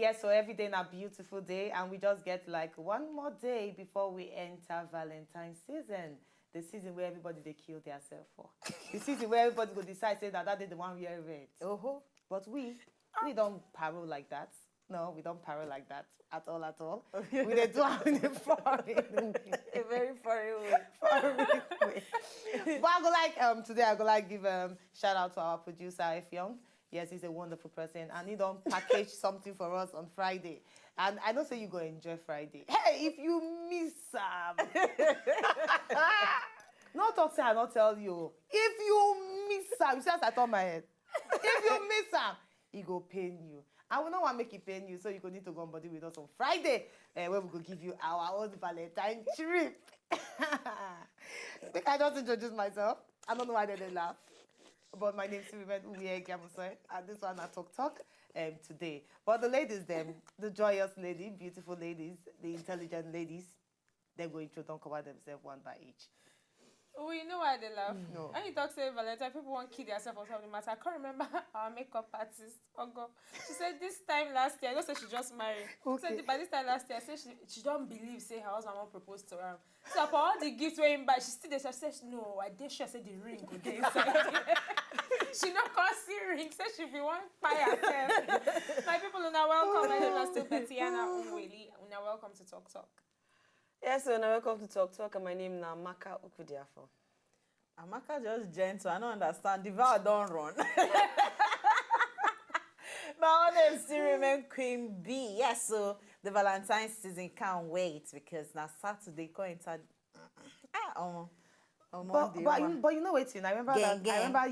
Yes, so every day a beautiful day, and we just get like one more day before we enter Valentine's season. The season where everybody they kill themselves for. The season where everybody go decide say that day the one we are red. Oh, But we don't parole like that. No, we don't parole like that at all, at all. We dey do it in a foreign way. a very foreign way. Foreign way. But I go like today I go like give shout out to our producer Effiong. Yes, he's a wonderful person, and he don't package something for us on Friday. And I don't say you go enjoy Friday. Hey, if you miss not talk say I not tell you. If you miss you see as I turn my head. If you miss he go pain you. I will not want to make it pain you, so you go need to go on body with us on Friday, where we go give you our own Valentine trip. Think I just introduce myself. I don't know why they laugh. But my name is Sirimet Uwe Gamusoy, and this one I talk today. But the ladies, them, the joyous lady, beautiful ladies, the intelligent ladies, they're going to don't cover themselves one by each. Oh, you know why they laugh? No. When you talk say Valentine, people want to kill themselves or something matter. I can't remember our makeup artist. Oh God. She said this time last year, I don't say she just married. Okay. She said by this time last year, I said she don't believe say her husband won't propose to her. So for all the gifts we're in by, she still there. She said no, I did sure say the ring go there inside. She not call see ring, say she be one by herself. My people are welcome. My name is still Betiana Umweli. Una welcome to Talk Talk. Yes, so now welcome to Talk Talk, and my name is Amaka Ukudiafo. Amaka just gentle. I don't understand. The vow don't run. My name still remain Queen B. Yes, so the Valentine's season can't wait because now Saturday going to But you know what? I remember Gang, that. gang. I remember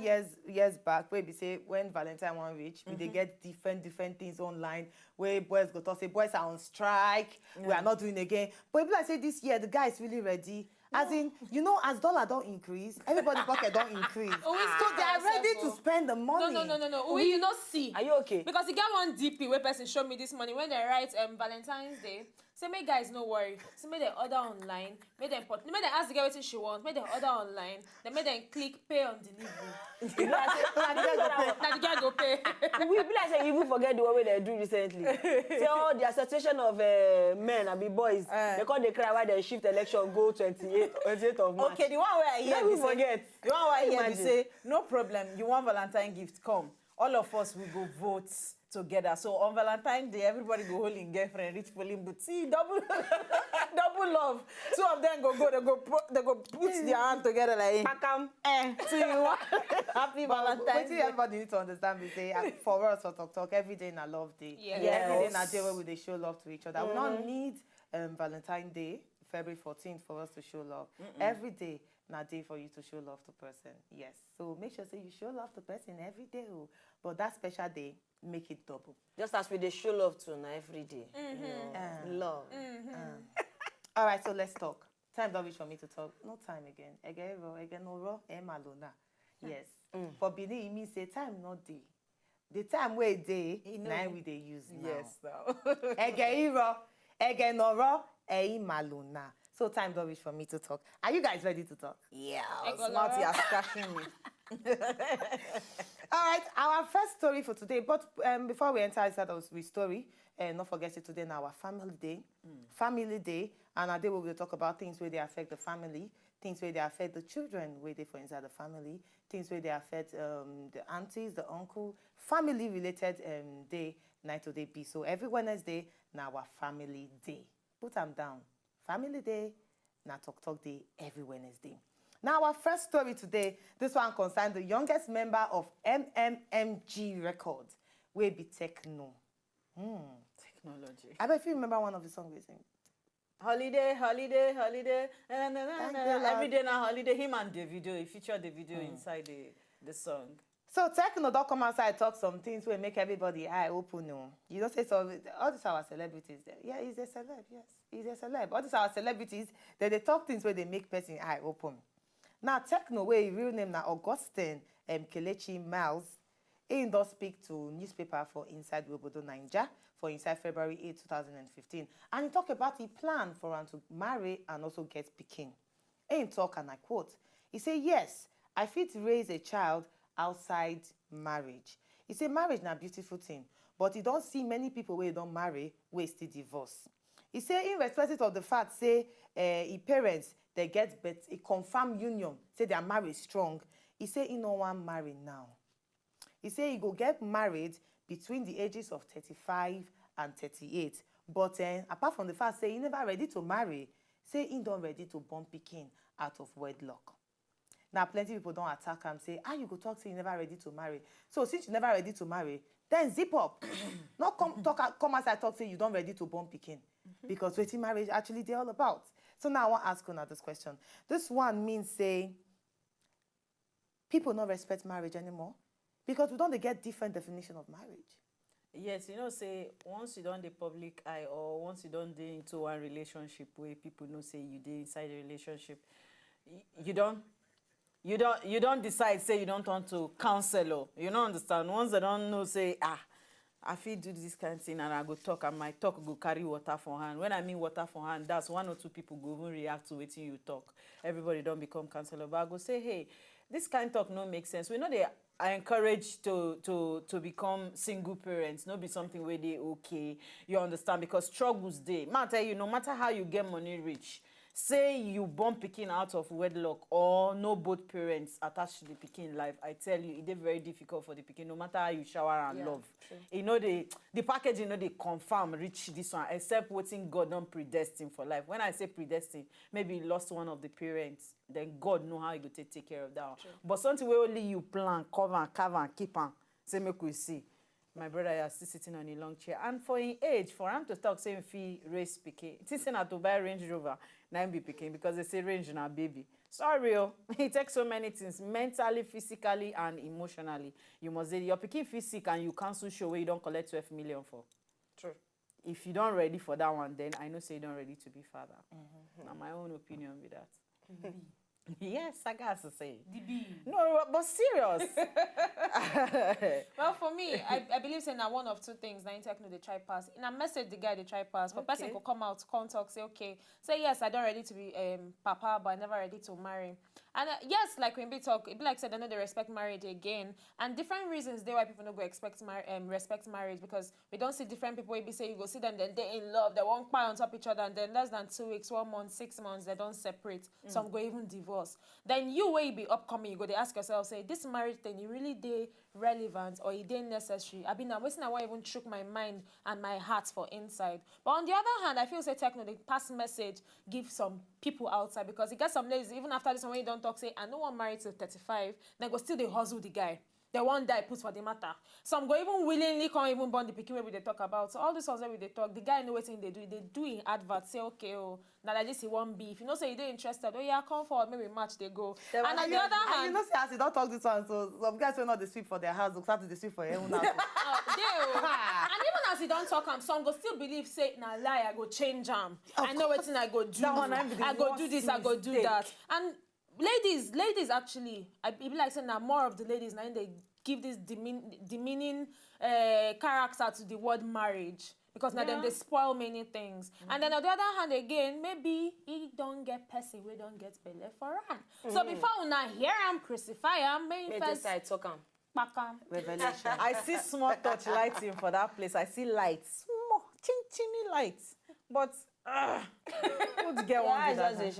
years back where we say when Valentine won't reach, they get different things online where boys go to say boys are on strike. We are not doing again. But if I say this year the guy is really ready. As in, you know, as dollar don't increase, everybody's pocket don't increase. Oh, we So they are ready to spend the money. No. We you not see. Are you okay? Because you get one DP where person show me this morning when they write Valentine's Day. Say make guys no worry. Say make them order online. Make them ask the girl what she wants. Make them order online. Then make them click pay on delivery. Now the girl go pay. We be like say you even forget the one way they do recently. Say all the association of men and be boys, they call they cry why they shift election go 28th of March. okay, the one where I hear Let me me say, forget. the one where I hear me Imagine. say, no problem, you want Valentine gift, come. All of us will go vote together. So on Valentine's Day, everybody go holding girlfriend, reach polling booth. See, double love. Two of them they go put their hand together like, Pakam. so you want happy But Valentine's Day. everybody need to understand me say for us for Talk every day in a love day. Yes. Every day in a day where we dey show love to each other. We don't need Valentine's Day, February 14th, for us to show love. Every day na day for you to show love to person. Yes. So make sure say you show love to person every day. Oh. But that special day, make it double. Just as we they show love to now every day. You know, love. All right, so let's talk. Time don't reach for me to talk. No time again. Again, no raw, Malona. Yes. For Benin, it means say time not day. The time where day, now we they use now. Yes, now. Again, no raw, Malona. So time don't reach for me to talk. Are you guys ready to talk? Yeah, Ego Smarty Laura. has crashing me. All right, our first story for today. But before we enter inside our story, not forget it today now our family day. Family day, and a day we will talk about things where they affect the family, things where they affect the children, where they for inside the family, things where they affect the aunties, the uncle, family related day, night to day be. So every Wednesday, now our family day. Put them down. Family day, now talk day every Wednesday. Now, our first story today, this one concerns the youngest member of MMMG Records, will be Techno. Technology. I bet if you remember one of the songs we sing. Holiday, holiday, holiday. Thank you, Lord. Every day now holiday. Him and Davido, he featured the video inside the song. So Techno don't come outside talk some things will make everybody eye open. No. You don't say so. All these our celebrities. Yeah, he's a celeb. Yes, he's a celeb. All these our celebrities. They talk things where they make person eye open. Now Techno, where his real name now Augustine Kelechi Miles, he does speak to newspaper for Inside Wobodo Naija for Inside February 8, 2015, and he talk about the plan for him to marry and also get pikin. He talk and I quote. He say yes, I fit raise a child outside marriage. He say marriage na beautiful thing, but he don't see many people where don't marry, where still divorce. He say, irrespective of the fact, say, his parents, they get a confirmed union, say their marriage strong. He say, he no one marry now. He say, he go get married between the ages of 35 and 38. But apart from the fact, say, he never ready to marry, say, he don't ready to born pikin out of wedlock. Now, plenty of people don't attack him, say, you go talk, say, you never ready to marry. So, since you never ready to marry, then zip up. Not come outside talk, say, you don't ready to born pikin. Because waiting marriage actually they're all about. So now I want to ask you another question. This one means, say, people don't respect marriage anymore because we don't get different definition of marriage. Yes, say once you don't the public eye or once you don't dey into one relationship where people know say you dey inside the relationship, you don't decide say you don't want to counselor. You don't understand. Once they don't know say I feel do this kind of thing and I go talk and my talk go carry water for hand. When I mean water for hand, that's one or two people go even react to what you talk. Everybody don't become counselor. But I go say, hey, this kind of talk no make sense. We know they are encouraged to become single parents. No be something where they okay. You understand? Because struggles dey. Man tell you, no matter how you get money rich, say you born pikin out of wedlock or no both parents attached to the pikin life, I tell you, it is very difficult for the pikin, no matter how you shower and love. True. The package, they confirm reach this one, except waiting God don't predestine for life. When I say predestine, maybe you lost one of the parents, then God know how you go take care of that one. But something where only you plan, cover and keep on, say make we see. My brother is still sitting on a long chair. And for his age, for him to talk saying fee race pikin, it is not to buy Range Rover, now be picking because they say range now baby. Sorry, it takes so many things, mentally, physically, and emotionally. You must say your pikin physical and you cancel show where you don't collect 12 million for. True. If you don't ready for that one, then I know say you don't ready to be father. Now my own opinion with that. Yes, I got to say. DB. No, but serious. Well, for me, I believe saying that one of two things that techno they try pass. In a message, the guy they try pass. For person could come out, come talk, say, okay, say yes, I don't ready to be papa, but I never ready to marry. And yes, like when we talk, it be like said, I know they respect marriage again. And different reasons they why people don't go respect marriage because we don't see different people. We be say you go see them, then they're in love, they won't pie on top of each other, and then less than 2 weeks, 1 month, 6 months, they don't separate. Some go even divorce. Then you will be upcoming, you go they ask yourself, say, this marriage thing, it really they relevant or it they necessary? I mean, I'm wasting I want even shook my mind and my heart for inside. But on the other hand, I feel say techno, the past message give some people outside because it gets some ladies, even after this one when you don't talk, say, I no one married till 35, then go still they hustle the guy. The one die put for the matter. Some go even willingly come even born the pikin where they talk about. So all this ones where they talk, the guy know what thing they do. They do in advert, say, okay, oh, now like this he won't be. If you know say you interested, oh yeah, come forward, maybe match they go. And on the other hand, you know say as you don't talk this one, so some guys will not they sweep for their house, they'll start to sweep for their own house. And even as you don't talk some go still believe say na lie, I go change them. I know what thing I go do. I go do this, I go do that. And ladies actually, I be like saying now more of the ladies now they give this demeaning character to the word marriage because now them they spoil many things. And then on the other hand again, maybe he don't get person, we don't get belly for him. So before we now hear him crucify him, maybe first talk him. Revelation. I see small touch lighting for that place. I see lights, small, chinny lights. But who'd get one? Lights.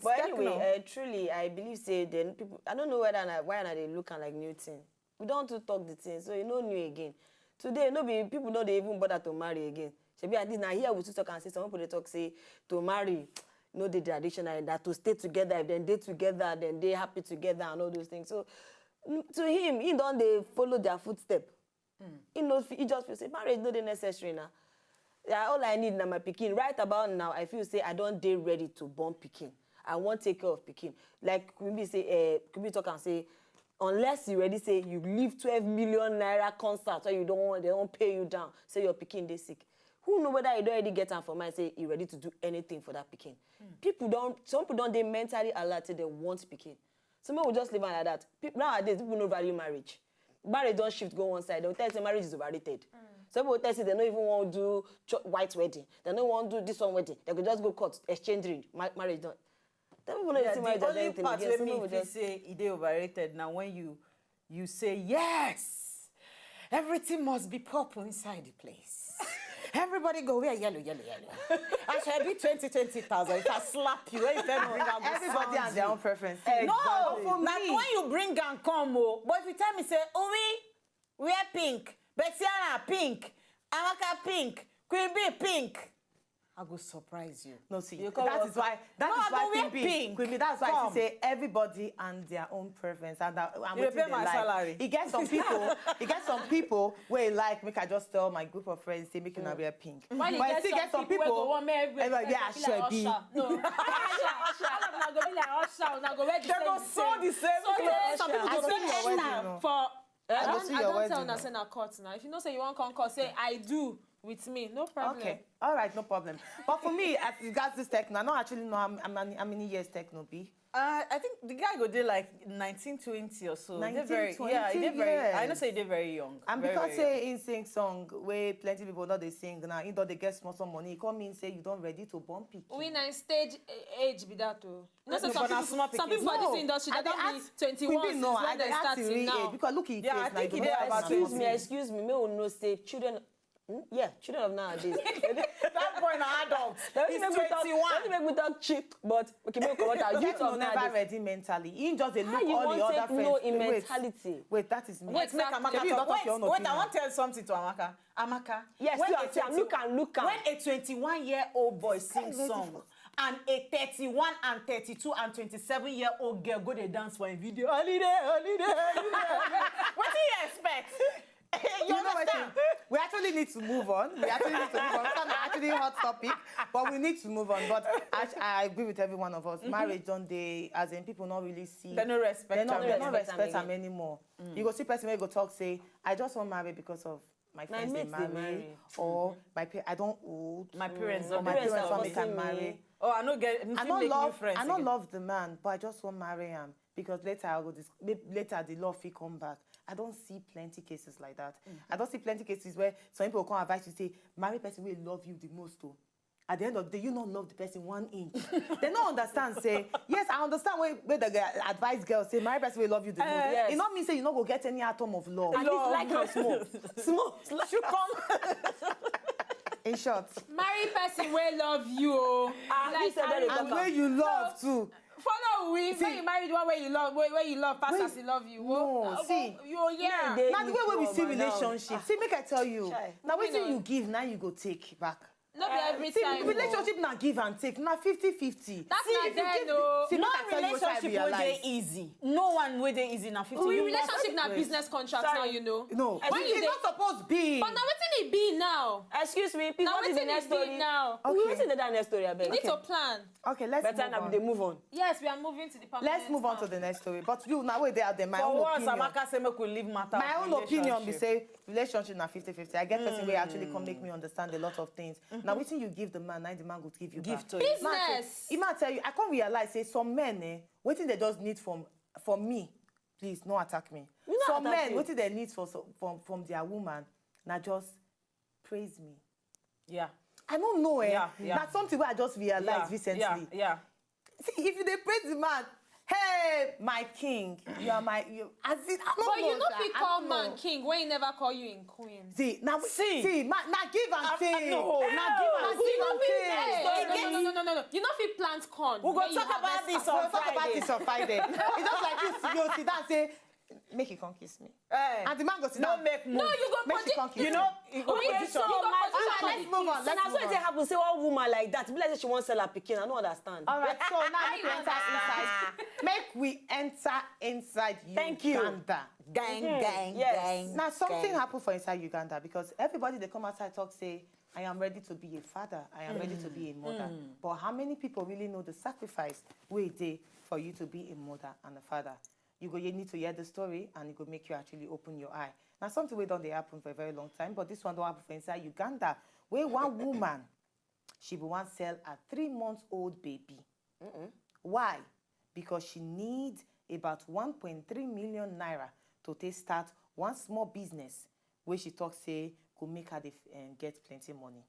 But anyway, truly, I believe say then people. I don't know why are they looking like new thing. We don't to talk the thing, so you know new again. Today, people know they even bother to marry again. Should be at this now here we talk and say some people they talk say to marry. No, the traditional that to stay together, if then they together, then they happy together and all those things. So to him, he don't they follow their footstep. He knows he just feels say marriage no they necessary now. Yeah, all I need now my pikin. Right about now, I feel say I don't dare ready to born pikin. I won't take care of pikin. Like we say, could we talk and say, unless you ready say you leave 12 million naira concert or you don't want, they don't pay you down. Say your pikin they sick. Who know whether you don't already get them for mind, say you ready to do anything for that pikin. Some people don't, they mentally alert they want pikin. Some people will just live like that. Nowadays, people don't value marriage. Marriage don't shift, go one side. They'll tell you marriage is overrated. Some people tell you they don't even want to do white wedding. They don't want to do this one wedding. They could just go court, exchange ring. Marriage don't. Some people don't see marriage as anything. The only part where me say it is overrated now when you say yes. everything must be purple inside the place. Everybody go wear yellow, yellow, yellow. I shall be 20,000. If I slap you, when you tell me bring out the Everybody has their own preference. No, for now me. when you bring and come, but if you tell me, say, we wear pink, Betiana pink, Amaka pink, Queen Bee pink, I go surprise you. No, see, You come that up- is why. That No, is I why go wear Queen Bee- pink. Queen Bee, that's why Come. she say everybody and their own preference and You wetin pay they my like. salary. You get some people. You get some people where like make I just tell my group of friends say make you wear pink. While you But I get still some get some people wey people. go want make everywhere everybody, yeah, be like sure be. Usher. No, Usher. All of them go be like Usher. Una go wear the They same. go sew the same So clothes. then some people I go go say see your wedding, Esther no. for. I go don't see your tell wedding, una no. say na court now. If you know say you want come court, say I do with me, no problem. Okay, all right, no problem. But for me, as regards this techno, I don't actually know how many years techno be. I think the guy go did like 1920 or so. He did 19, yeah, he did 20 very. I years. know say he did very young. And very, because very young. say in sing song where plenty people know they sing now, you know they get small some money. It come in say you don't ready to bump it. We na stage age be that too. You know, so No, some but na people, small some pikin. people for this industry I they don't dey be ask- 21 Queen Bee, no, since I when dey they ask start the till real now. age because look at Yeah, I face now. think you he don't dey know about how Excuse to me, sing. excuse me. Me will know say children. Yeah, children of nowadays. That boy na adult. He's 21. Don't make me talk cheap, but okay, make me out. Youth Techno of never nowadays. ready mentally. He just dey How look you all the want other take friends. know in Wait, mentality? Wait, that is me. Wait, make Amaka Maybe you talk. don't talk your own Wait, I opinion. want to tell something to Amaka. Amaka. Yes, when see, a I'm saying, look am, look am. When a 21-year-old boy sings song and a 31 and 32 and 27-year-old girl go dey dance for a video, holiday, holiday, holiday. What do you expect? You know what? We actually need to move on. We actually need to move on. It's not actually a hot topic, but we need to move on. But I agree with every one of us. Marriage don't they, as in people not really see. They no respect They not am. respect them anymore. You go see person where you go talk say, I just want marry because of my friends they mates dey marry, marry. or I don't old. My parents or don't my parents parents are want me can forcing me. marry. Oh, I don't get. I Make don't new love. friends I don't again. love the man, but I just want marry him because later I go. Later the love will come back. I don't see plenty cases like that. I don't see plenty cases where some people come advise you say marry person will love you the most too. At the end of the day, you not love the person 1 inch. They don't understand. Say yes, I understand where the advice girls say marry person will love you the most. yes. It not mean say you not go get any atom of love. At least like her small. Small. You come. In short, Marry person wey love you. Oh. you said that marry they and you. where you love too. Follow we. When you marry the one where you love, where you love, pass as he love you. No, see. You yeah. They- Now the way where we see Over now. relationship, see make I tell you. Chai. Now Moving wetin on. you give, now you go take back. Not be every See, time. relationship na give and take, na 50-50. That's See, not if you there, give- no. See, No make I tell you wetin I relationship where they realize. easy. No one where they easy now 50. We You relationship na wait. business contract now, Sorry. you know. No, I when think it's they- not supposed to be. But now wetin e be now? Excuse me, please. Now What is the wetin next e be story? now? Okay. We waiting the next story, I We beg. need to plan. Okay, let's Better move now on. they move on. Yes, we are moving to the permanent. Let's move on to farm. the next story. But you, now where they are there, my For own once, opinion. Amaka say make we leave matter. My of own opinion be relationship. say relationship na 50-50. I get person where actually come make me understand a lot of things. Now wetin you give the man, now the man go give you Give back. to you. Business. He might tell you, I can't realize say some men, waiting they just need from me. Please, no attack me. We not Some attack men, you. waiting they need from their woman, now just praise me. Yeah. I don't know, Yeah, yeah. That's something where I just realized recently. Yeah. See, if you they praise the man, hey, my king, you are my, as it, I don't But know. you know sha, if you I call don't man know. king when he never call you in queen. See, now See. now give and take. no, now give and You know take. fit, no. You know if you plant corn. We go when you talk about harvest this am. on We'll talk about Friday. this on Friday. It's just like this. You sit down and say, make it come kiss me. Hey. And the man go sit No down. make move. No, you go Make she come kiss You me. know, you go Okay, position. so my my sister, let's move on. So Let's now move so on. it happen say one woman like that. Be like say she wants sell her pikin. I don't understand. All right, so now make we you enter inside. Make we enter inside Thank you. Uganda. Gang, gang, Yes. gang. Now something gang. happened for inside Uganda because everybody they come outside talk say, I am ready to be a father. I am ready to be a mother. But how many people really know the sacrifice we did for you to be a mother and a father? You need to hear the story and it will make you actually open your eye. Now something we don't they happen for a very long time, but this one don't happen for inside Uganda, where one woman she will want sell a 3-month-old baby. Why? Because she needs about 1.3 million naira to take start one small business where she talks say could make her get plenty money.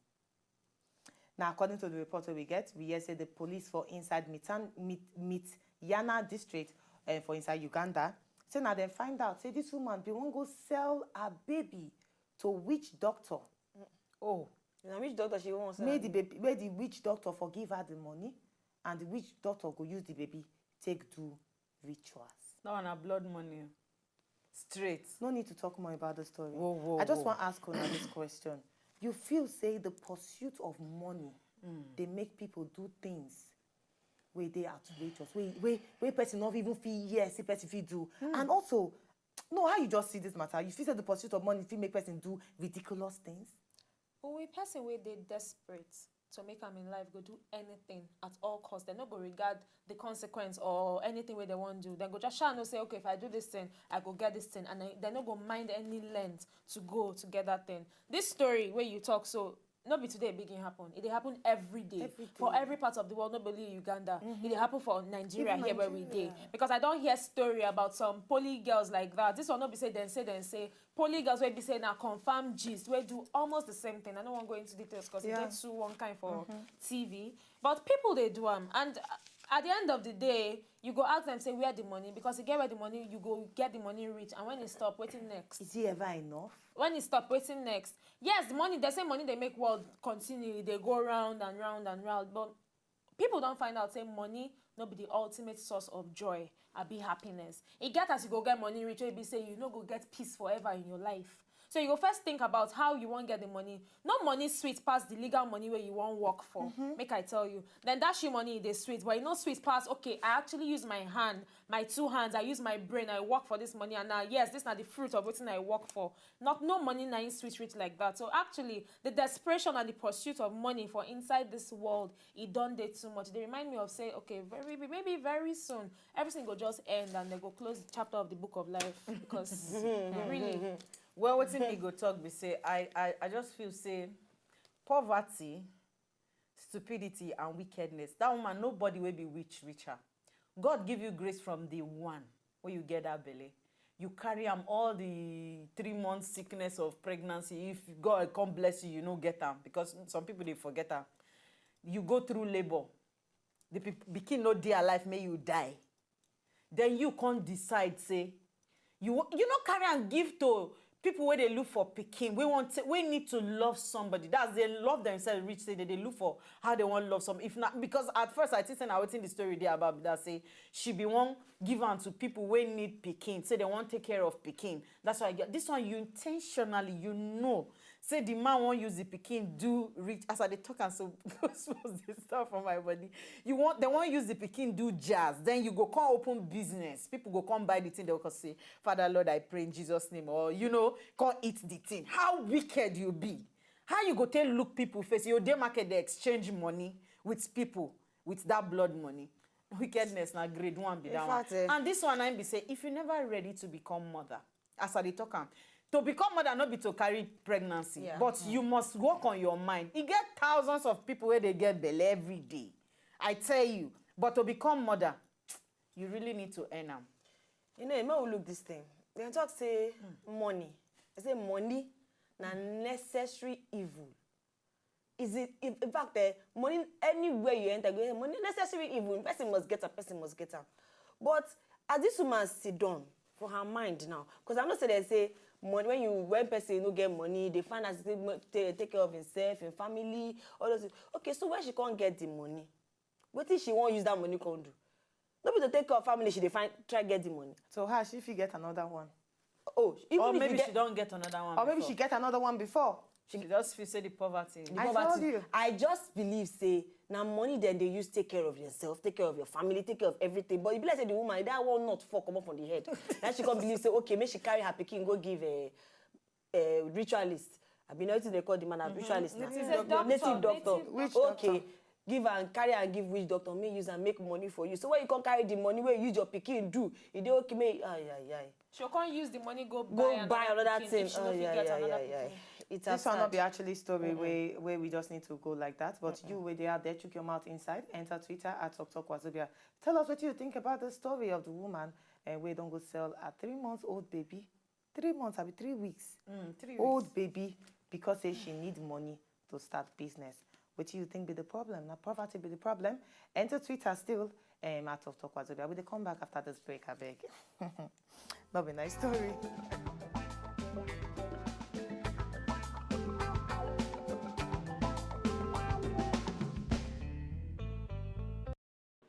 Now, according to the report we get, we hear say the police for inside Mityana district for inside Uganda Say now then find out, say this woman be wan go sell her baby to witch doctor. Oh, Na which doctor she wants? May the witch doctor forgive her the money, and the witch doctor go use the baby take do rituals. that one a blood money. Straight. No need to talk more about the story. Whoa, I just whoa. want to ask Una this question. You feel, say, the pursuit of money, they make people do things where they outrageous, where person not even feel yes, if person feel do. And also, no, how you just see this matter? You feel say the pursuit of money feel make person do ridiculous things? But with person where they desperate to make them in life, go do anything at all costs. They not go regard the consequence or anything where they want to do. They go just try and say, okay, if I do this thing, I go get this thing. And they not go mind any length to go to get that thing. This story where you talk, so not be today begin happen. It dey happen every day. For every part of the world, not only Uganda. It dey happen for Nigeria Even here where we dey. Because I don't hear story about some poly girls like that. This one not be say then say poly girls where be say now confirm gist where do almost the same thing. I don't want to go into details because it gets too one kind for TV. But people they do them, and at the end of the day, you go ask them say where the money, because you get where the money, you go get the money rich, and when it stop, waiting next. Is it ever enough? When it stop, waiting next. Yes, the money, they say money they make world continue, they go round and round and round, but people don't find out say money not be the ultimate source of joy or be happiness. It get as you go get money rich, you be say you no go get peace forever in your life. So you go first think about how you won't get the money. Not money sweet past the legal money where you won't work for. Make I tell you. Then that shit money is sweet. But you know sweet past, okay, I actually use my hand, my two hands, I use my brain, I work for this money. And now, yes, this is not the fruit of what I work for. No money na in sweet rich like that. So actually, the desperation and the pursuit of money for inside this world, it don't date too much. They remind me of say, okay, maybe very soon, everything will just end and they go close the chapter of the book of life. Because really... Well, what's in me go talk be say I just feel say poverty, stupidity and wickedness. That woman, nobody will be richer. God give you grace from the one where you get that belly. You carry all the 3 months sickness of pregnancy. If God come bless you, you no get them, because some people they forget them. You go through labor. The pikin no dey alive, may you die. Then you can't decide say you not carry and give to people where they look for pikin. We need to love somebody. That's they love themselves rich. Say they look for how they want to love some. If not, because at first I think I was in the story there about that say she be one given to people who need pikin. Say they want to take care of pikin. That's why I get this one. You intentionally, you know. Say the man won't use the pikin do rich. As I they talk and so goes the stuff from my body. They won't use the pikin do jazz. Then you go come open business. People go come buy the thing. They will say, Father Lord, I pray in Jesus' name. Or come eat the thing. How wicked you be? How you go tell look people face? Your day market they exchange money with people with that blood money. Wickedness na grade 1 be that one. And this one I be say, if you never ready to become mother, as I dey talk am, to become mother not be to carry pregnancy, but you must work on your mind. You get thousands of people where they get belly every day. I tell you, but to become mother, you really need to earn them. You know, may we look this thing. They talk say money. I say money na necessary evil. Is it in fact money anywhere you enter, money necessary evil. Person must get her. But as this woman sit down for her mind now, because I'm not saying they say money when person no get money, they find as they take care of himself and family, all those things. Okay, so where she can't get the money? What if she won't use that money can do? Nobody to take care of family, she try get the money. So how she get another one? Oh, or maybe she don't get another one. Or maybe she get another one before. She just feel say the poverty. I told you. I just believe say now money then they use take care of yourself, take care of your family, take care of everything. But if you like say the woman that one not fall come up on the head. Then she can't believe say okay, maybe she carry her pikin go give a ritualist. I been noticing they call the man a ritualist now. Native doctor. Which okay. doctor? Give and carry and give which doctor may use and make money for you. So when you can't carry the money where you use your pikin do, you do okay, may She can't use the money go buy another thing. If she no fit get another pikin. This one not be actually story where we just need to go like that. But you where they are there, check your mouth inside. Enter Twitter at @TokTokWazobia. Tell us what you think about the story of the woman and where don't go sell a 3-month-old baby. 3 months, I mean 3 weeks. 3 weeks. Old baby because say she need money to start business. What do you think be the problem? Now poverty be the problem. Enter Twitter still at @TokTokWazobia. We will come back after this break, I beg. Not be nice story.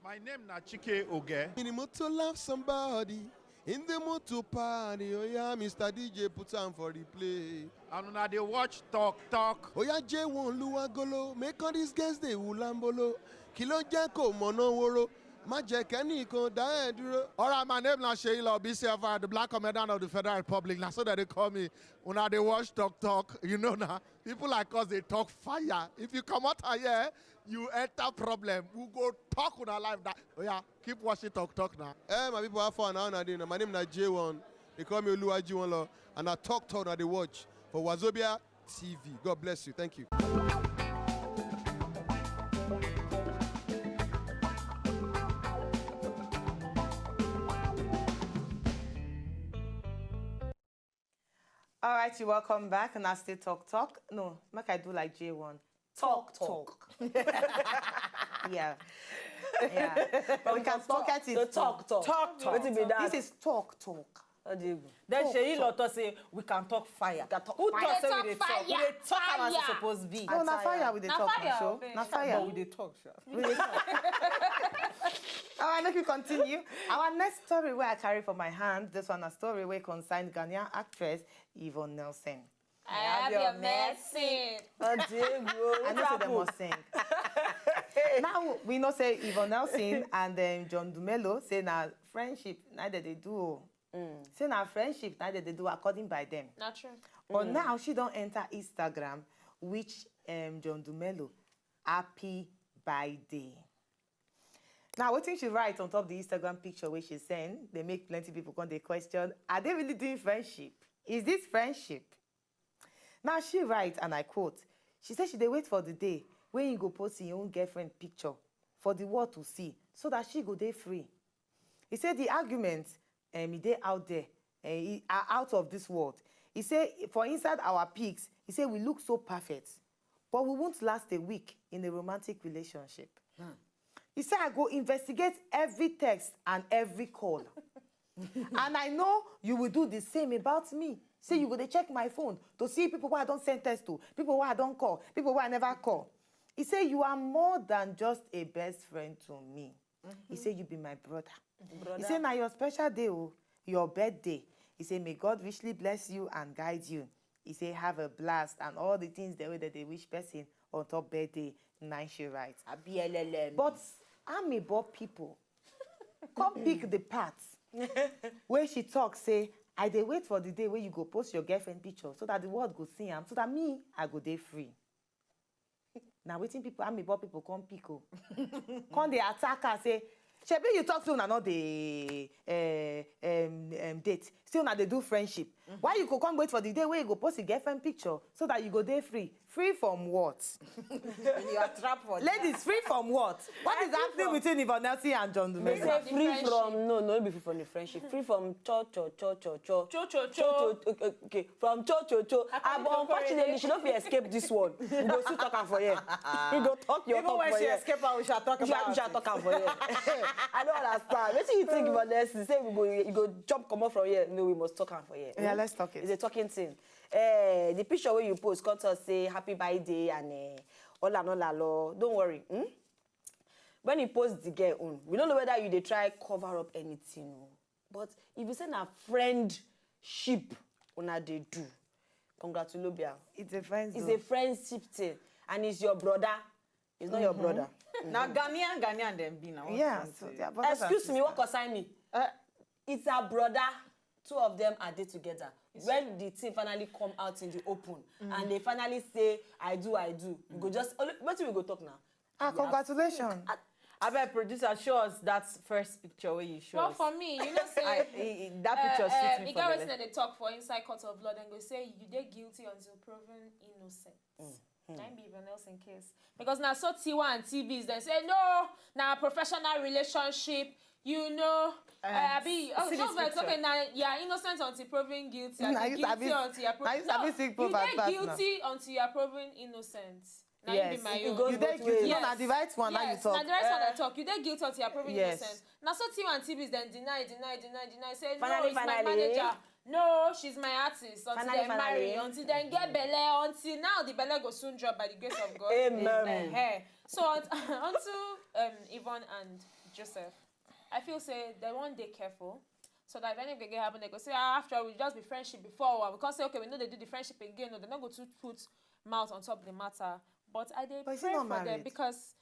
My name na Chike Oge. In the mood to love somebody, in the mood to party. Oh yeah, Mr. DJ put on for the play. And una dey watch Talk Talk. Oh yeah, J1 Luagolo, make all these guys they ulambolo. Kilo Jacko Mono Woro, Magic Kaniko, Daedro. All right, my name na Sheila Obisiafa, the Black Commandant of the Federal Republic. Now, so that they call me. Una dey watch Talk Talk. You know now, people like us, they talk fire. If you come out here, you enter problem. We go talk on our life. That, oh yeah, keep watching Talk Talk now. Hey, my people have fun now. My name is J1. They call me Oluwa J1 Law. And I talk now they watch for Wazobia TV. God bless you. Thank you. All right, you welcome back. And I still talk. No, make I do like J1. Talk. Yeah. But we can talk at it. So talk. Wetin be that? This is talk. Then Sheyi Lotto say we can talk fire. Who fire. talk say Talk we dey talk? We fire. dey talk am as e Fire. suppose be. No, na fire with the Na talk, fire, na show. okay. Na fire. But we dey talk, sure. We dey talk. All right, let me continue. Our next story where I carry for my hand, this one a story where concerned Ghanaian actress Yvonne Nelson. I have your medicine. I know say they must sing. Now we know say Yvonne Nelson and John Dumelo say na friendship neither they do. Say na friendship neither they do according by them. Not true. But now she don't enter Instagram, which John Dumelo happy birthday. Now, what thing she write on top of the Instagram picture where she send, they make plenty people come they question, are they really doing friendship? Is this friendship? Now she write, and I quote, she said she dey wait for the day when you go post your own girlfriend picture for the world to see, so that she go dey free. He said the arguments they out there are out of this world. He said for inside our pics, he said we look so perfect, but we won't last a week in a romantic relationship. He said I go investigate every text and every call. And I know you will do the same about me. Say you go dey check my phone to see people who I don't send text to, people who I don't call, people who I never call. He said you are more than just a best friend to me. He said you be my brother. He said now your special day, your birthday. He said may God richly bless you and guide you. He said have a blast and all the things the way that they wish person on top birthday. Nice she writes. But I'm about people. Come pick the parts where she talks, say, I dey wait for the day where you go post your girlfriend picture so that the world go see am, so that me, I go dey free. Now, waiting people, I'm about people come pick. Come they attack her, say, Shebi, you talk to una not the date. Still now they do friendship. Why you go come wait for the day where you go post your girlfriend picture so that you go dey free? Free from what? You are trapped for Ladies, free from what? What is happening between Yvonne Nelson and John They Dumelo? say free from no be free from the friendship. Free from cho. Okay, from cho. But unfortunately, she don't fit escape this one. We go still talk am for here. We go talk your Even talk when for she here. escape her, we shall talk We about shall it. talk am for here. I don't understand. What do you think about this? Say you go jump come up from here. No, we must talk am for here. Yeah, let's talk it. It's a talking thing. The picture where you post, come to us say happy birthday and all. Don't worry. When you post the girl own, we don't know whether you dey try cover up anything. But if you say na friendship, una dey do. Congratulations. It's a friend It's zone. a friendship thing, and it's your brother. It's not your brother. Now Ghanaian them be now. Yeah, so they are brothers and Excuse me, what sisters. concern me? It's her brother. Two of them are there together. When the thing finally come out in the open and they finally say, I do, we go just, what we go talk now? Congratulations. I bet producer show us that first picture where you show Well, us. for me, you know, say That picture suits me you for get the wetin they talk for inside court of law, then go say you dey guilty until proven innocent. That be Yvonne Nelson case. Because now so T1 and TVs they say no, now professional relationship, you know. see this picture. Okay, now you're innocent until proven guilty. Now And you guilty sabi- until you're now you proven sabi sick proof you and dey fast now. guilty until you're proven innocent. Now Yes. you be my It own. goes You both dey guilty. ways. No, na the right one. Now you Yes, talk. now the right one I talk. You dey guilty until you're proven Yes. innocent. Now so Tim and TBs then deny. Say Finally, no, it's my finally. manager. No, she's my artist. Until Finally, they marry, finally. until they get belle, until now the belle go soon drop by the grace of God. Amen. So onto Yvonne and Joseph, I feel say they won't dey careful. So that if anything get happen, they go say, after all, we just be friendship before. And we can't say, okay, we know they do the friendship again. No, they're not going to put mouth on top of the matter. But I did But is he pray not for them married? because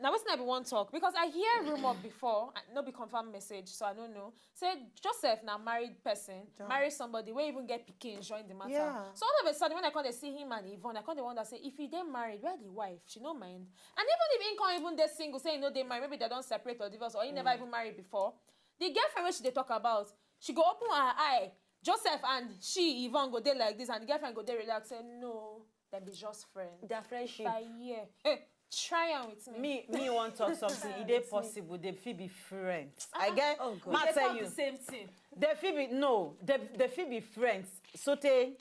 now what's not one talk because I hear rumor before, no be confirmed message, so I don't know. Say Joseph now married person, marry somebody, where even get pikin join the matter. Yeah. So all of a sudden when I come to see him and Yvonne, I come to wonder say if he they married, where the wife? She no mind. And even if he can't even they single, say no they married, maybe they don't separate or divorce, or he never even married before. The girlfriend which they talk about, she go open her eye. Joseph and she, Yvonne, go there like this, and the girlfriend go there relax. Say no, them be just friends. Their friendship. By year, hey, try on with me. Me want talk something. It is possible. They feel be friends. I get. Oh, God. Ma They tell talk you. the same thing. They feel be no. They feel be friends. So they.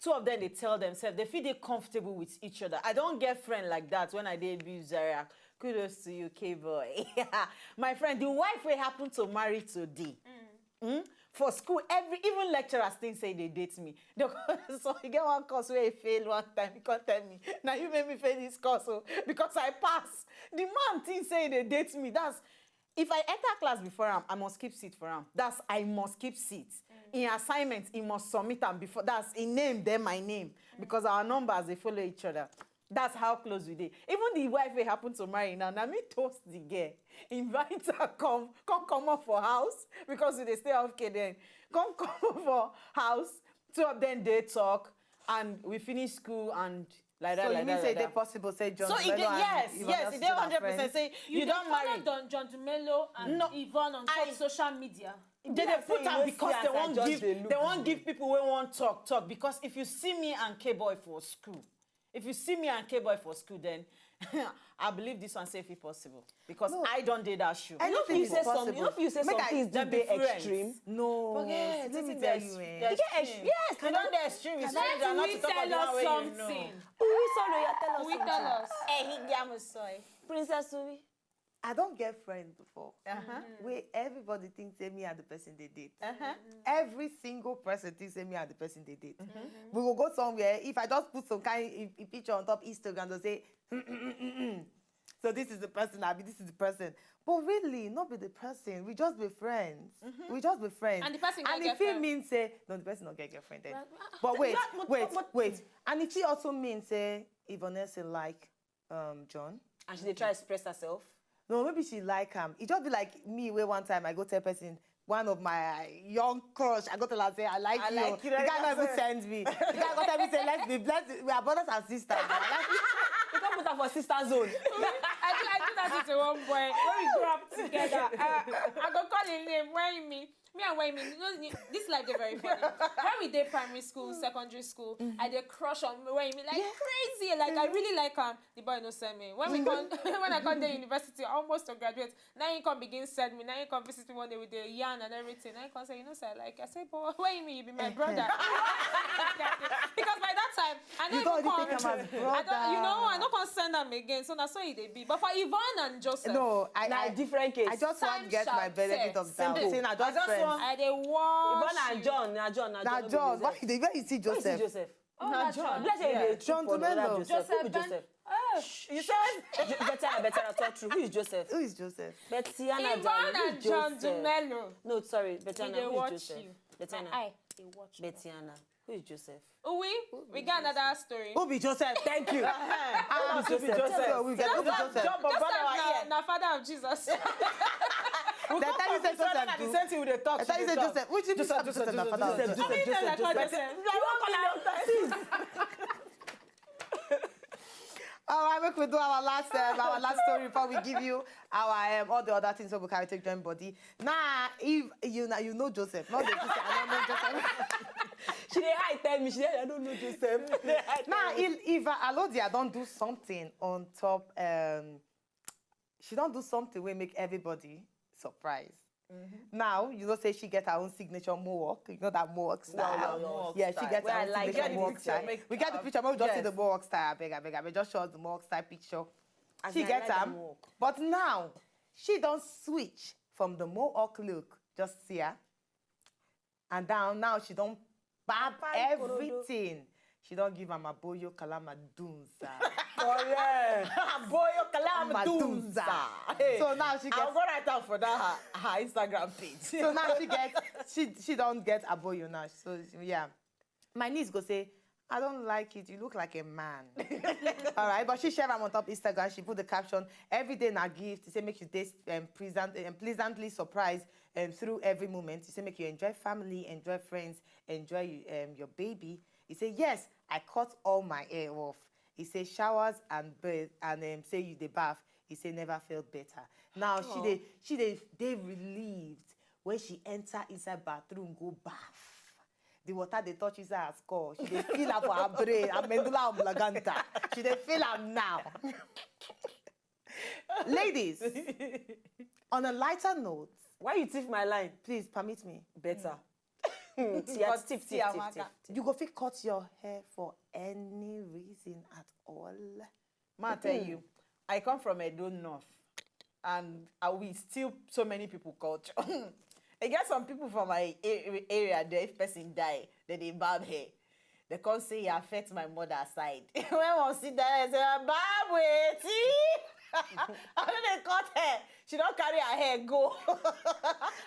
Two of them, they tell themselves, they feel they comfortable with each other. I don't get friend like that when I did abuse Zaria. Kudos to you, K-boy. My friend, the wife will happen to marry today. For school, even lecturers think say they date me. So you get one course where you fail one time, you can't tell me. Now you made me fail this course because I pass. The man thinks say they date me. That's if I enter class before him, I must keep seat for him. That's I must keep seat. In assignments, he must submit them before. That's in name, then my name. Because our numbers, they follow each other. That's how close we did. Even the wife we happen to marry now, me toast the girl. Invite her, come up for house. Because they stay off then. Come for house. Two of them, they talk. And we finish school and like that, So like you that, mean say like they that. possible say John So it Dumelo and yes, Yvonne yes, Nelson it they are 100% friends? say you dey don't marry. follow Don John Dumelo and No, Yvonne on top I- social media. They Like put say you am no because see they as I won't just give dey look they won't you. give people who won't talk because if you see me and K-boy for school, if you see me and K-boy for school, then I believe this one say if it possible because No. I don't do that shoe. I don't think You it's say possible. some, you know if you say Make I- something is They too be big friends. extreme. No, Forget, let me it's tell in you, the- eh. the extreme. Yes, you don't the extreme. You say Let that not we to talk tell about the us one way you something. know. Uwi, sorry, you tell us We something. tell us. Princess Uwi. I don't get friends before. Uh-huh. Where everybody thinks say me and the person they date. Uh-huh. Every single person thinks say me and the person they date. We will go somewhere. If I just put some kind of picture on top Instagram, they'll say, so this is the person, this is the person. But really, not be the person. We just be friends. We just be friends. And the person get and if it girlfriend. means say, no, the person not get girlfriend then. Well, But wait, but- wait. And if it also means say, Yvonne Nelson like John. And she dey try express herself. No, maybe she like him. It just be like me where one time I go tell person, one of my young crush, I go tell her say, I like you. like you, The right? guy not even send me. The guy go tell me say, we are brothers and sisters. You can put her for sister zone. I do that to one boy when we grew up together. I go call him name, why me? Me and why me? This life they very funny. When we did primary school, secondary school, I did crush on why me like crazy. Like I really like him. The boy no send me. When we come, when I come to university, almost to graduate. Now he come begin send me. Now he come visit me one day with the yarn and everything. Now he come say, you know, sir, like I say, but why me? You be my brother. Because by that time, I You don't don't even already take him as I don't, you know, I brother. don't come send them again. So that's how it they be. But for Yvonne and Joseph, No, Na I a different case. I just want to Time get my shall benefit tell. of doubt. Simple. Saying I I just just friends. want- I they watch Yvonne and John, na John, Now no be John, why Joseph. you where you see Who is Joseph? Joseph? Oh, Na that's John. Let's say Yeah. they John for another Dumelo. Joseph. Who be Ben- Joseph? You said Better talk true. Who is Joseph? Who is Joseph? Betiana. Yvonne and John Dumelo. No, sorry, We Betiana. they Who watch is Joseph? you. Betiana. I they watch you. Betiana. Who is Joseph? We got another story. Who be Joseph? Thank you. Ah, Who be Joseph? So we get who be Joseph? John Bob brother Joseph wa here. na father of Jesus. They tell you say Joseph na the do. same thing with the talk. I tell you say Joseph. Which is Joseph na father of Joseph. How many times I call Joseph? All right, make we do our last story before we give you our all the other things that we carry take join body. Now, if you know Joseph, not the Joseph, I don't know Joseph. She dey hide tell me. She dey I don't know Joseph. Now, if Alodia don't do something on top, she don't do something will make everybody surprised. Now, you know, say she get her own signature mohawk. You know that mohawk style? Mohawk Yeah, style. she gets Where her I own like signature it. mohawk Picture, style. make- We get the picture, maybe just see yes. the mohawk style. I beg. Just show us the mohawk style picture. As She in, I gets like that them. mohawk. But now, she don't switch from the mohawk look. Just see her. And down now, she don't barb Papa Ikorodo. everything. She don't give him a boyo kalama dunza. Correct. Boy, you Madunza. Hey, So now she I'll gets. go right out for that her Instagram page. So now she don't get a boyo now. So yeah, my niece go say, I don't like it. You look like a man. All right, but she share am on top Instagram. She put the caption, every day na gift. She say make you pleasantly surprised through every moment. She say make you enjoy family, enjoy friends, enjoy your baby. He say yes, I cut all my hair off. He say showers and bath and say you dey bath. He say never felt better. Now she dey relieved when she enter inside bathroom go bath. The water they touch inside her skull. She dey feel am for her brain, her medulla oblongata. She dey feel am now. Ladies, on a lighter note, Why you thief my line? please permit me. Better. But Tip. You go fit cut your hair for any reason at all. Ma, I tell you, I come from Edo North, and we still so many people culture. I get some people from my area there, if person die, then they barb hair. They can't say it affects my mother's side. When one sit there, I say, barb wait. I know they cut hair. She don't carry her hair go.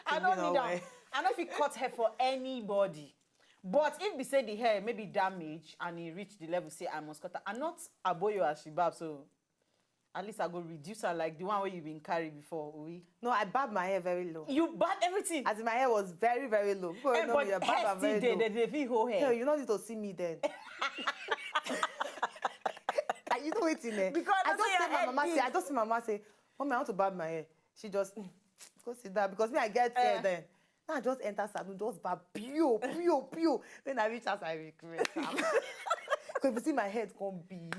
I don't need them. I know if you cut hair for anybody. But if we say the hair may be damaged and it reach the level, say I must cut her. I'm not aboyo as she barb, so at least I go reduce her like the one where you've been carried before. Oui. No, I barb my hair very low. You barb everything. As in my hair was very, very low. People don't know But me, I barb hair am still very low. they feel whole hair. No, you don't need to see me then. You know what in there? Because I that's just your see my head mama big. say, I just see my mama say, Mommy, I want to barb my hair. She just go sit down because me I get hair then. Now I just enter salon, just barb pew. When I reach house, I regret. Because if you see my head come big.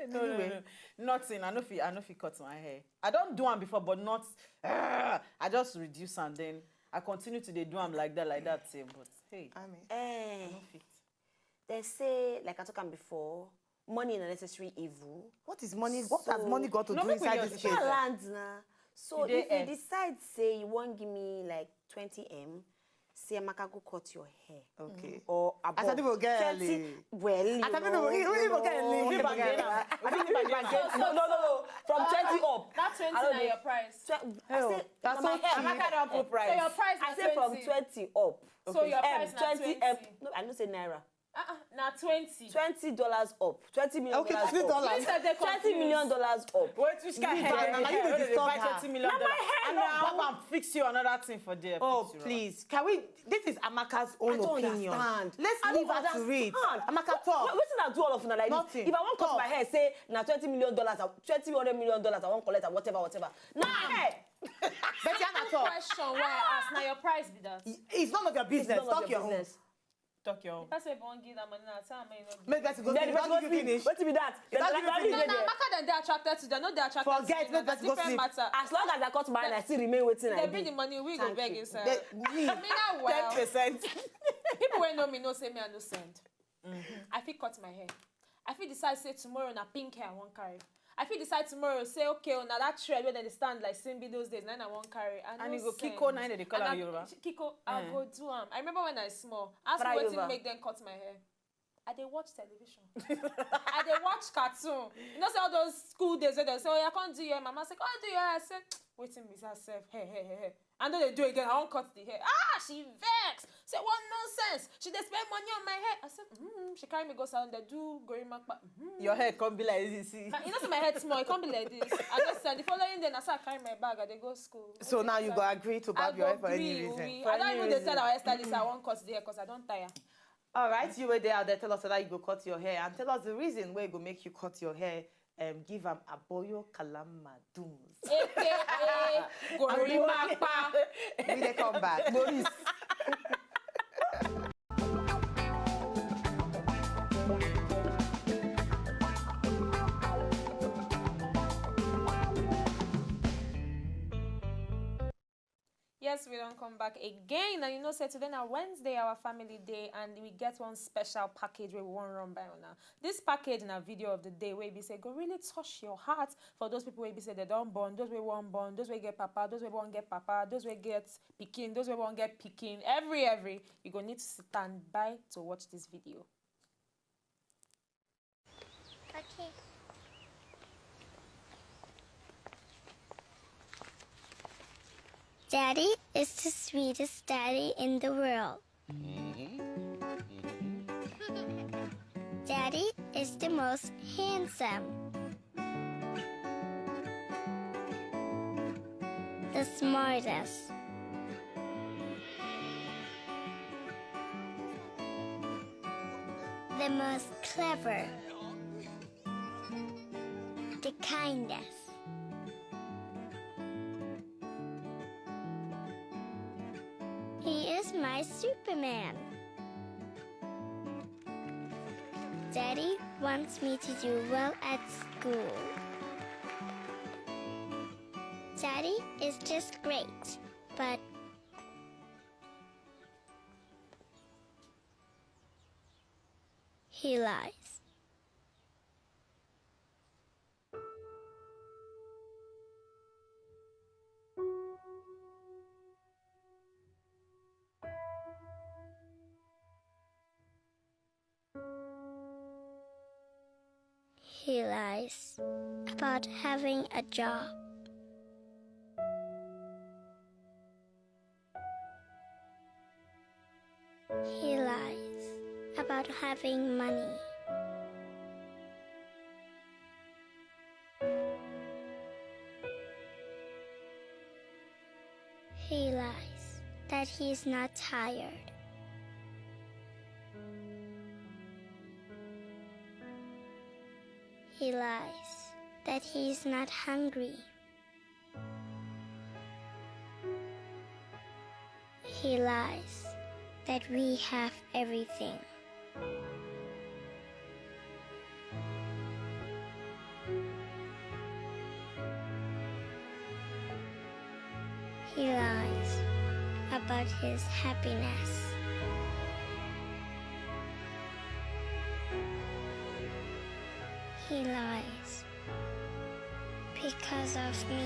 No. Nothing. I know if you cut my hair. I don't do them before, but not. I just reduce and then I continue to do them like that. Same, but hey, I mean, Eh, no fit. they say, like I talked about before, money is a necessary evil. what is money? What has So- money got to No, do make we inside just this share case? Share land now. So You dey if you earn. decide, say, you won't give me like 20M, say, Amaka, go cut your hair. Okay. Or above. As I people get 20 early. Well, you As I people know, people get early. you People know. get early. I think if I get no. From 20 up. That 20 I don't na know. your price. I say, That's na my so hair. cheap. Amaka don't put price. So your price I na say from 20 up. So your price na 20 20. No, I don't say naira. Na 20. $20 up. $20 million Okay, up. $20. Please don't get $20 million up. Wait, which kind of hair? Now you Where dey they disturb buy her. $20 million. Na my hair And now. now fix you another thing for there. Oh, fix you, please. Can we? This is Amaka's own I don't opinion. understand. Let's I leave don't her to read. understand. Amaka, talk. Wetin I do all of una like Nothing. this? If I wan cut Talk. my hair, say na $20 million, $20 million, I wan collect am, whatever. Na my hair. Betty Anna, talk. Question why I ask. Now your price be that. It's none of your business. It's none of Talk your own. business. Talk your own. Person won't give that money now. Tell me no. Make Betty go Then sleep. the person Don't go you finish. sleep. Wetin be that? Don't Then give like me No, that no, dey there. Amaka then they attracted to them. No, they attracted Forget, to make That's Betty go different sleep. matter. As long as I cut mine, I still remain wetin I They bring the be. money, we go Thank beg you. inside. Me. Me not well. 10%. People wey know me know say me I no send. I fit cut my hair. I fit decide say tomorrow na pink hair I wan carry. I fit decide tomorrow say okay na that thread wey dem dey stand like Simbi those days na I wan carry. I And no you go send. Kiko, na they call And am I- Yoruba. Kiko, I go do am. I remember when I small. Ask me Fry wetin over. make them cut my hair. I dey watch television. I dey watch cartoon. You know say all those school days wey dem say, oh, yeah, can't do your hair. Mama say, come do your hair. I say, wetin be that sef? Hey. And then they do it again. I wan cut the hair. She vex. Say, what nonsense? She dey spend money on my hair. I said, she carry me go salon. They do gorimapa. Your hair can't be like this. You see. You know say my head small. It can't be like this. I just said the following day, I start carry my bag. I dey go school. So now you go agree to I barb your hair go for any gree, reason. we- For I don't any even dey reason. tell our hairstylist I wan cut the hair because I don't tire. All right, you were there out there. Tell us whether you go cut your hair and tell us the reason why it go make you cut your hair. Give them aboyo kalama duns. AKA gorimapa. When they come back, Maurice. yes, we don't come back again. And you know, say today now Wednesday, our family day, and we get one special package where we want to run by on now. This package in a video of the day where we say go really touch your heart for those people where we say they don't born, those we want born, those we get papa, those we won't get papa, those we get picking, those we won't get picking. Every you gonna need to stand by to watch this video. Okay. Daddy is the sweetest daddy in the world. Daddy is the most handsome. The smartest. The most clever. The kindest. He is my Superman. Daddy wants me to do well at school. Daddy is just great, but he lies. He lies about having a job. He lies about having money. He lies that he's not tired. He lies that he's not hungry. He lies that we have everything. He lies about his happiness. He lies because of me.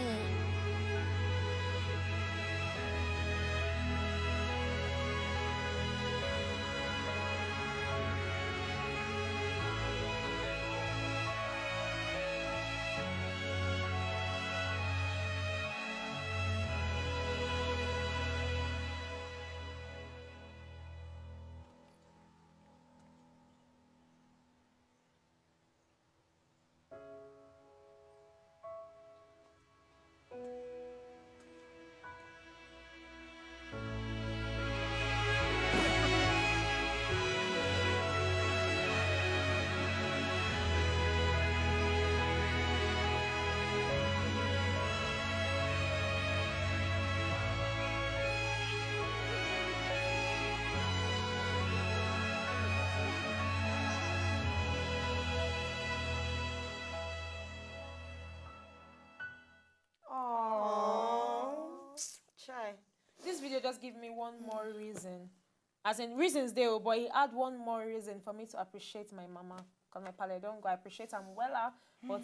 Try. This video just give me one more reason. As in reasons there, but he had one more reason for me to appreciate my mama. Because my pale don't go. I appreciate her well, but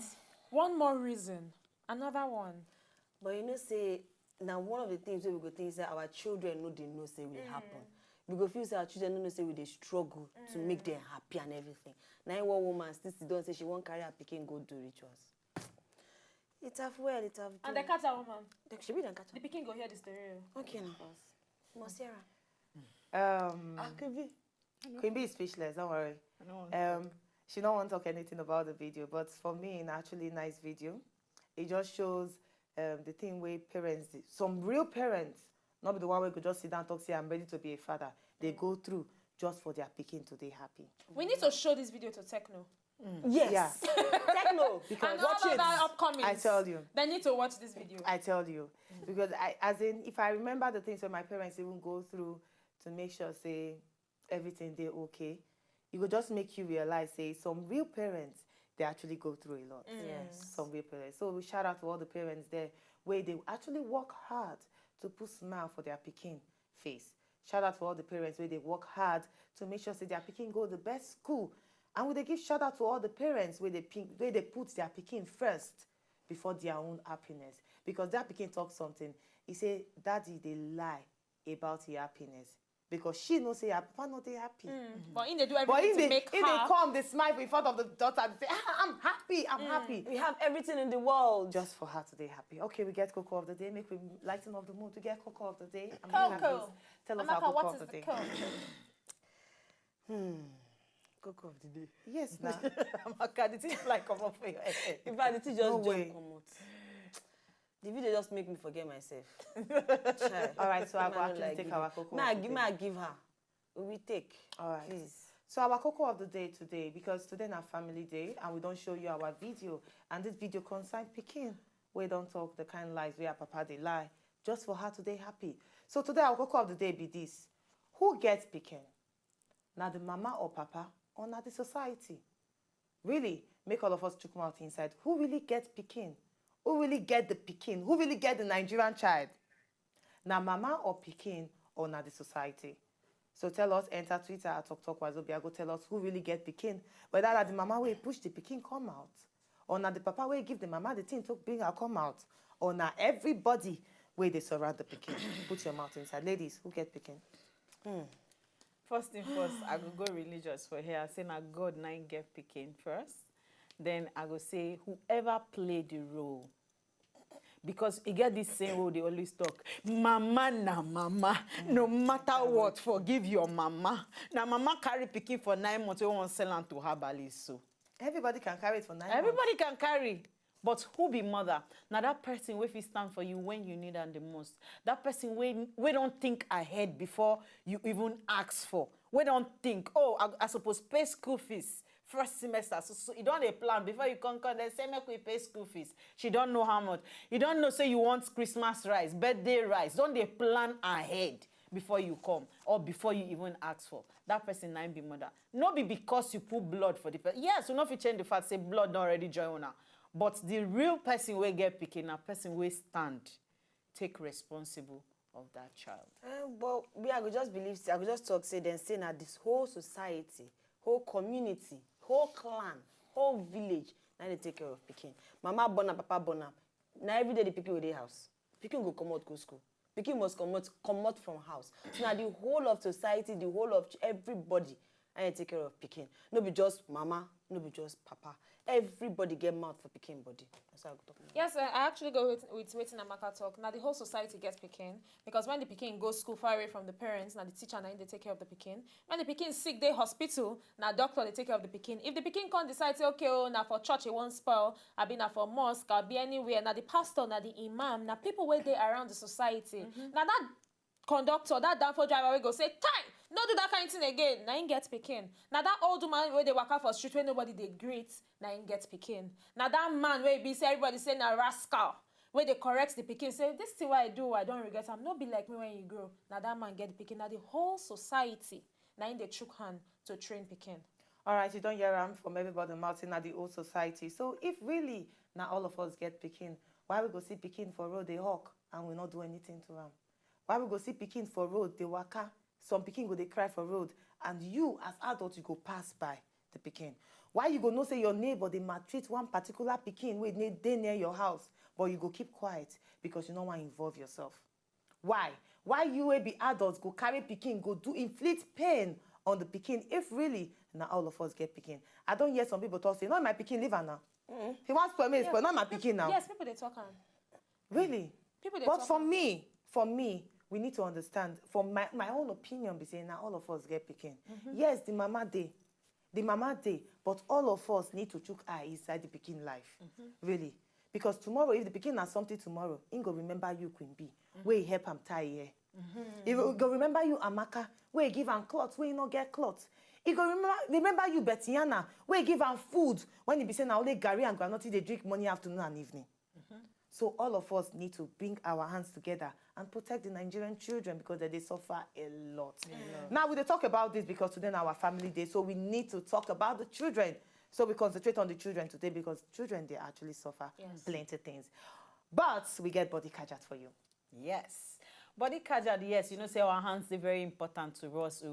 one more reason. Another one. But you know, say, now one of the things we go think is that our children know they know say will happen. We go feel say our children know say we they struggle to make them happy and everything. Now one woman still don't say she won't carry her picking go do rituals. It have well, it have And the catch a woman. She be the catch. The pikin go hear the story. Okay, now. Mosiera. Queen Bee is speechless, don't worry. She don't want to talk anything about the video, but for me, it's actually a nice video. It just shows the thing where parents, some real parents, not be the one where could just sit down and talk, say, I'm ready to be a father. They go through just for their picking to be happy. We need to show this video to Techno. Yes. Yeah. Techno. And Watch all it. of that upcoming. I tell you. They need to watch this video. I tell you. Because if I remember the things that my parents even go through to make sure, say, everything they're okay, it will just make you realize, say, some real parents, they actually go through a lot. Yes. Some real parents. So we shout out to all the parents there where they actually work hard to put smile for their pikin face. Shout out to all the parents where they work hard to make sure say their pikin go the best school. And we dey give shout out to all the parents where they put their pikin first before their own happiness. Because that pikin talk something, he say, daddy, they lie about your happiness. Because she knows say her papa not dey happy. But in they do everything to make her. They come, they smile in front of the daughter and say, I'm happy, I'm happy. We have everything in the world. Just for her to be happy. Okay, we get Cocoa of the day. Make we lighten up the mood to get Cocoa of the day. Cocoa. Tell us our Amaka, Cocoa what of is the the day. cocoa? Cocoa of the day. Yes, now. Amaka, the thing fly come up for your head. In fact, the thing just No jump way. come out. The video just make me forget myself. Chai. All right, so I will Man, actually like take give our it. Cocoa May I of the give, day. may I give her. We take. All right. Please. So our Cocoa of the day today, because today na family day and we don't show you our video. And this video concern Pikin. We don't talk the kind lies where papa they lie. Just for her today happy. So today our Cocoa of the day be this. Who gets Pikin? Now the mama or papa or now the society? Really, make all of us chook mouth inside. Who really gets Pikin? Who really get the Pikin? Who really get the Nigerian child? Now mama or Pikin or now the society? So tell us, enter Twitter at TokTok Wazobia, go tell us who really get Pikin. Whether that the mama will push the Pikin come out, or now the papa will give the mama the thing to bring her come out, or now everybody where they surround the Pikin. Put your mouth inside. Ladies, who get Pikin? First thing first, I go go religious for here. Say na God na him get Pikin first. Then I go say whoever play the role. Because you get this same role they always talk. Mama na mama. No matter what, forgive your mama. Now mama carry Pikin for 9 months. We want sell am to herbalist. So Everybody can carry it for 9 months. everybody can carry. But who be mother? Now that person wey fit stand for you when you need am the most. That person we don't think ahead before you even ask for. We don't think, oh, I suppose pay school fees first semester. So you don't have a plan before you come, they say make we pay school fees. She don't know how much. You don't know say you want Christmas rice, birthday rice. Don't they plan ahead before you come or before you even ask for? That person na be mother. No be because you put blood for the person. Yes, you know if you change the fact say blood don't already join una. But the real person will get Pikin, a person will stand, take responsible of that child. But we I go just believe, say, I go just talk, say, then say now this whole society, whole community, whole clan, whole village, now they take care of Pikin. Mama born am, papa born am. Now every day the Pikin with their house. Pikin go come out, go school. Pikin must come out from house. So now the whole of society, the whole of everybody, and they take care of Pikin. No be just mama, no be just papa. Everybody get mouth for Pikin body. That's how I go talk about. Yes, I actually go with waiting Amaka talk. Now the whole society gets Pikin because when the Pikin goes school far away from the parents, now the teacher now they take care of the Pikin. When the Pikin sick, they hospital, now doctor they take care of the Pikin. If the Pikin can't decide, say okay, oh, now for church it won't spoil, I be now for mosque, I'll be anywhere. Now the pastor, now the imam, now people where they around the society. Now that conductor, that downfall driver will go say, time, no do that kind of thing again. Now him get Pikin. Now that old woman where they walk out for street where nobody they greet, now him get Pikin. Now that man where be say everybody say na rascal, where they correct the Pikin, say this thing what I do, I don't regret. I'm not be like me when you grow. Now that man get Pikin. Now the whole society, now in the chook hand to train Pikin. All right, you don't hear from everybody mounting at the old society. So if really now all of us get Pikin, why we go see Pikin for road they hawk and we not do anything to them? Why we go see Pikin for road they waka? Some Pikin go they cry for road and you as adults you go pass by the Pikin. Why you go know say your neighbor they maltreat one particular Pikin wey they near your house, but you go keep quiet because you don't want to involve yourself? Why? Why you will be adults go carry Pikin, go do inflict pain on the Pikin if really now all of us get Pikin? I don't hear some people talk say, no, my Pikin leave her now. He wants for me, but not my Pikin now. Yes, people they talk on. Really? People they But talk for me, we need to understand, for my own opinion, be saying now all of us get Pikin. Yes, the mama day, but all of us need to chook eye inside the Pikin life. Really. Because tomorrow, if the Pikin has something tomorrow, he go remember you Queen B, where he help him tie here. He go remember you Amaka, where he give him clothes, where he not get clothes. He go remember you Betiana, where he give him food, when he be saying now only Gary and granola they drink morning, afternoon and evening. So all of us need to bring our hands together and protect the Nigerian children because they suffer a lot. Now we talk about this because today is our family day, so we need to talk about the children. So we concentrate on the children today because children, they actually suffer plenty things. But we get body kajat for you. Yes. Body kajad, yes, you know, say our hands, they're very important to us.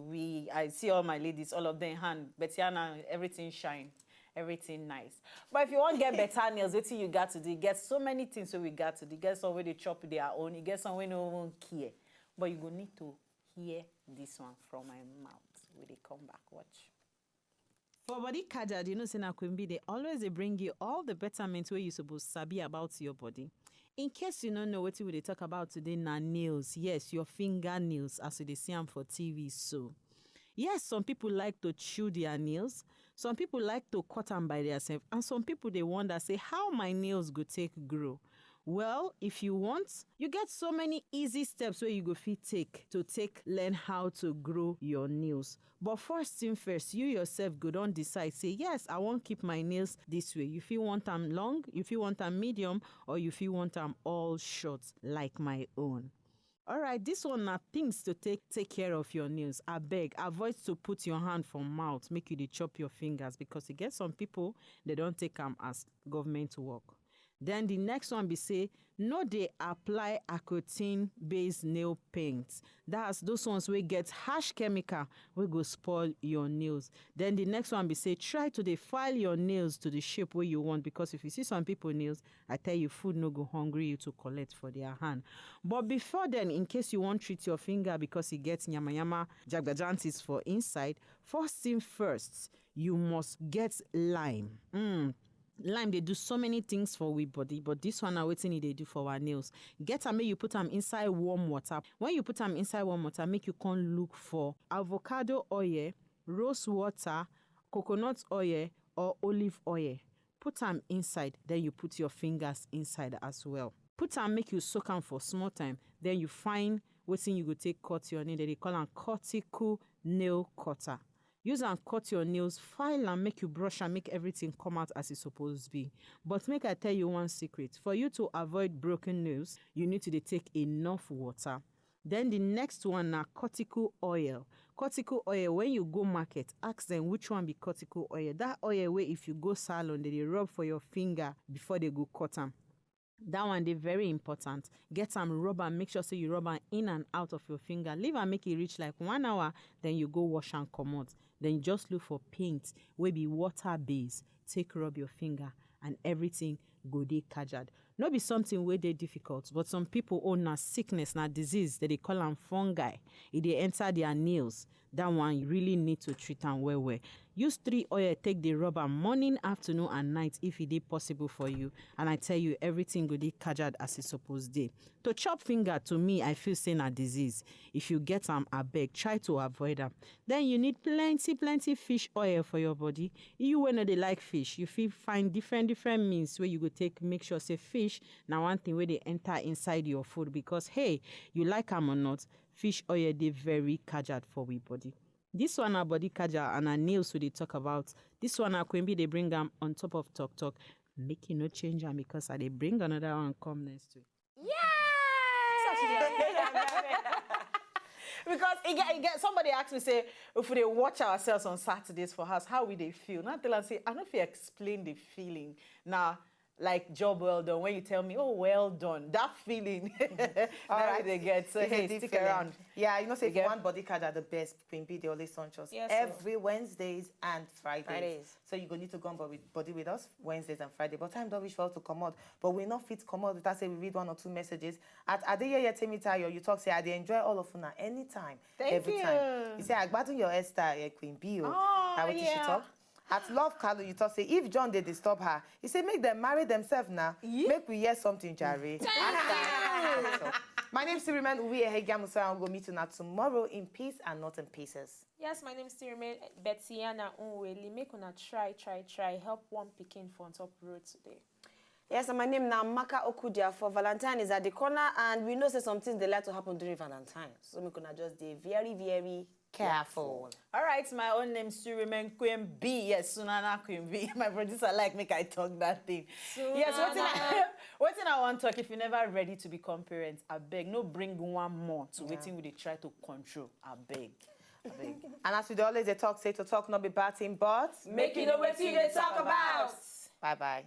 I see all my ladies, all of them hand, Betiana, everything shine, everything nice. But if you want to get better nails, what you got to do? You get so many things that we got to do. You get some way they chop their own, you get some way no one care. But you go need to hear this one from my mouth when they come back, watch. For body kajad, you know, say na Queen, they always bring you all the betterments where you supposed to sabi about your body. In case you don't know what we talk about today, na nails. Yes, your fingernails, as they see them for TV. So, yes, some people like to chew their nails. Some people like to cut them by themselves. And some people, they wonder, say, how my nails go take grow? Well, if you want, you get so many easy steps where you go fit learn how to grow your nails. But first thing first, you yourself go don decide, say, yes, I want keep my nails this way. You feel want them long, you feel want them medium, or you feel want them all short like my own. All right, this one are things to take care of your nails. I beg, avoid to put your hand for mouth, make you dey chop your fingers, because you get some people, they don't take them as government work. Then the next one be say, no, they apply nicotine-based nail paints. That's those ones we get harsh chemical we go spoil your nails. Then the next one be say, try to file your nails to the shape where you want, because if you see some people nails, I tell you, food no go hungry you to collect for their hand. But before then, in case you want treat your finger because it gets nyama jagbajantis for inside, first thing first, you must get lime. Lime, they do so many things for we body, but this one now waiting they do for our nails. Get them, you put them inside warm water. When you put them inside warm water, make you can look for avocado oil, rose water, coconut oil, or olive oil. Put them inside, then you put your fingers inside as well. Put them, make you soak them for small time. Then you find waiting you go take cut your nail. They call them cortical nail cutter. Use and cut your nails, file and make you brush and make everything come out as it's supposed to be. But make I tell you one secret. For you to avoid broken nails, you need to take enough water. Then the next one na cortical oil. Cortical oil, when you go market, ask them which one be cortical oil. That oil where if you go salon, they rub for your finger before they go cut them. That one, they very important. Get some rub and make sure so you rub them in and out of your finger. Leave and make it reach like 1 hour. Then you go wash and come out. Then you just look for paint where be water based. Take rub your finger and everything go dey kajad. No be something where they difficult, but some people own na sickness, na disease that they call them fungi. If they enter their nails, that one you really need to treat them well. Use 3 oil, take the rubber morning, afternoon, and night if it is possible for you. And I tell you, everything go dey kajad as it's supposed to. To chop finger, to me, I feel saying a disease. If you get them, I beg, try to avoid them. Then you need plenty fish oil for your body. You when they like fish, you feel find different means where you go take, make sure say fish. Now one thing where they enter inside your food, because hey, you like them or not, fish oil they very kajad for we body. This one our body kaja and our nails we they talk about. This one our Queen they bring them on top of talk. Make you no change them because they bring another one come next week. Yeah! Because it get somebody asked me, say, if we watch ourselves on Saturdays for us, how will they feel? Now tell us, say, I don't know if you explain the feeling. Now, like job well done, when you tell me, oh, well done, that feeling, All right, they get. So, hey, stick around. Yeah, you know, say if you want body card at the best, Queen B, they always launch us Yes, every Wednesdays and Fridays. So you go need to go on body with us Wednesdays and Friday. But time don't reach for us to come out. But we're not fit to come out without say we read 1 or 2 messages. At Adeyeye Temitayo, you talk, say, I enjoy all of you now, anytime, every time. You say, I gbadun your Esther, Queen B. Oh, Now, what did she talk? At Love Kalu, you talk, say, if John they disturb her, he say, make them marry themselves now. Yeah. Make we hear something, Jerry. My name is Siriman Uwe I'll go meet you now tomorrow in peace and not in pieces. Yes, my name is Siriman Betiana Unweli. Make una try. Help one pikin for on top road today. Yes, and my name now Maka Okudia. For Valentine is at the corner, and we know say some things they like to happen during Valentine. So we gonna just be very careful. All right, my own name is Siriman Queen B. Yes, Sunana Queen B. My producer like make I talk that thing. Sunana. Yes, what thing I want to talk, if you're never ready to become parents, I beg, no bring one more to waiting with they try to control. I beg. And as we always they talk, say to talk not be bad thing, but Make you know what you they talk about. Bye-bye.